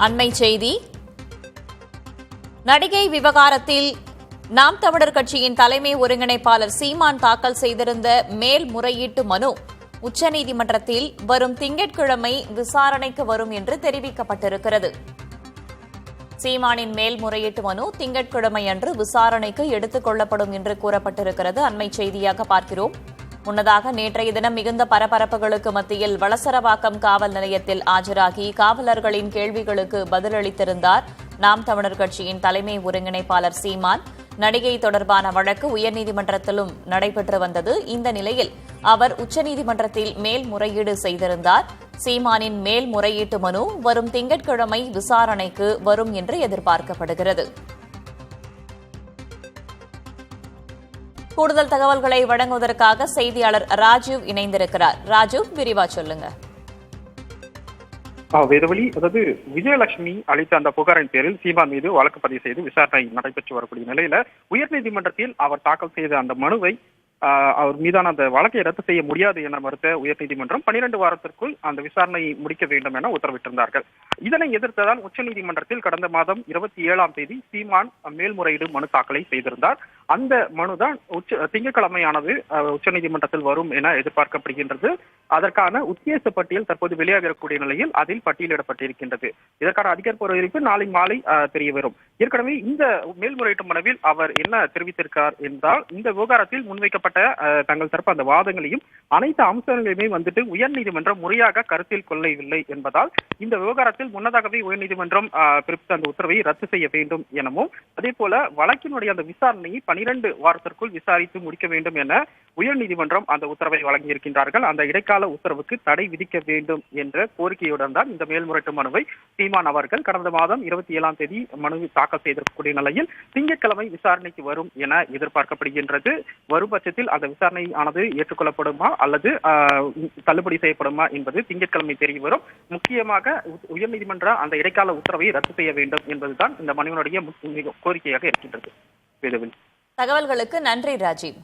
அண்மை செய்தி. நடிகை விவகாரத்தில் நாம் தமிழர் கட்சியின் தலைமை ஒருங்கிணைப்பாளர் சீமான் தாக்கல் செய்திருந்த மேல்முறையீட்டு மனு உச்சநீதிமன்றத்தில் வரும் திங்கட்கிழமை விசாரணைக்கு வரும் என்று தெரிவிக்கப்பட்டிருக்கிறது. சீமானின் மேல்முறையீட்டு மனு திங்கட்கிழமை அன்று விசாரணைக்கு எடுத்துக் கொள்ளப்படும் என்று கூறப்பட்டிருக்கிறது. அண்மை செய்தியாக பார்க்கிறோம். முன்னதாக நேற்றைய தினம் மிகுந்த பரபரப்புகளுக்கு மத்தியில் வளசரவாக்கம் காவல் நிலையத்தில் ஆஜராகி காவலர்களின் கேள்விகளுக்கு பதிலளித்திருந்தார் நாம் தமிழர் கட்சியின் தலைமை ஒருங்கிணைப்பாளர் சீமான். நடிகை தொடர்பான வழக்கு உயர்நீதிமன்றத்திலும் நடைபெற்று வந்தது. இந்த நிலையில் அவர் உச்சநீதிமன்றத்தில் மேல்முறையீடு செய்திருந்தார். சீமானின் மேல்முறையீட்டு மனு வரும் திங்கட்கிழமை விசாரணைக்கு வரும் என்று எதிர்பார்க்கப்படுகிறது. கூடுதல் தகவல்களை வழங்குவதற்காக செய்தியாளர் ராஜீவ் இணைந்திருக்கிறார். ராஜீவ், விரிவா சொல்லுங்க. வேதவழி, அதாவது விஜயலட்சுமி அளித்த அந்த புகாரின் பேரில் சீமான் மீது வழக்கு பதிவு செய்து விசாரணை நடைபெற்று வரக்கூடிய நிலையில உயர்நீதிமன்றத்தில் அவர் தாக்கல் செய்த அந்த மனுவை அவர் மீதான அந்த வழக்கை ரத்து செய்ய முடியாது என மறுத்த உயர்நீதிமன்றம் 12 வாரத்திற்குள் அந்த விசாரணையை முடிக்க வேண்டும் என உத்தரவிட்டிருந்தார்கள். இதனை எதிர்த்ததால் உச்சநீதிமன்றத்தில் கடந்த மாதம் 27ஆம் தேதி சீமான் மேல்முறையீடு மனு தாக்கலை செய்திருந்தார். அந்த மனுதான் திங்கட்கிழமையானது உச்சநீதிமன்றத்தில் வரும் என எதிர்பார்க்கப்படுகின்றது. அதற்கான உத்தேச பட்டியல் தற்போது வெளியாக இருக்கக்கூடிய நிலையில் அதில் பட்டியலிடப்பட்டிருக்கின்றது. இதற்கான அதிகாரப்பூர்வ அறிவிப்பு நாளை மாலை தெரிய வரும். ஏற்கனவே இந்த மேல்முறையீட்டு மனுவில் அவர் என்ன தெரிவித்திருக்கார் என்றால், இந்த விவகாரத்தில் முன்வைக்கப்பட்ட தங்கள் தரப்பு அந்த வாதங்களையும் அனைத்து அம்சங்களையுமே உயர்நீதிமன்றம் முறையாக கருத்தில் கொள்ளவில்லை என்பதால் இந்த விவகாரத்தில் முன்னதாகவே உயர்நீதிமன்றம் பிறப்பித்த அந்த உத்தரவை ரத்து செய்ய வேண்டும் எனவும், அதே போல வழக்கினுடைய அந்த விசாரணையை 12 வாரத்திற்குள் விசாரித்து முடிக்க வேண்டும் என உயர்நீதிமன்றம் அந்த உத்தரவை வழங்கியிருக்கின்றார்கள். அந்த இடைக்கால உத்தரவுக்கு தடை விதிக்க வேண்டும் என்ற கோரிக்கையுடன் தான் இந்த மேல்முறையீட்டு மனுவை சீமான் அவர்கள் கடந்த மாதம் 27ஆம் தேதி மனு தாக்கல் செய்திருக்கக்கூடிய நிலையில் திங்கட்கிழமை விசாரணைக்கு வரும் என எதிர்பார்க்கப்படுகின்றது. வரும் பட்சத்தில் அந்த விசாரணை ஆனது ஏற்றுக்கொள்ளப்படுமா அல்லது தள்ளுபடி செய்யப்படுமா என்பது திங்கட்கிழமை தெரிய வரும். முக்கியமாக உயர்நீதிமன்ற அந்த இடைக்கால உத்தரவை ரத்து செய்ய வேண்டும் என்பதுதான் இந்த மனுவினுடைய கோரிக்கையாக இருக்கின்றது. தகவல்களுக்கு நன்றி ராஜீவ்.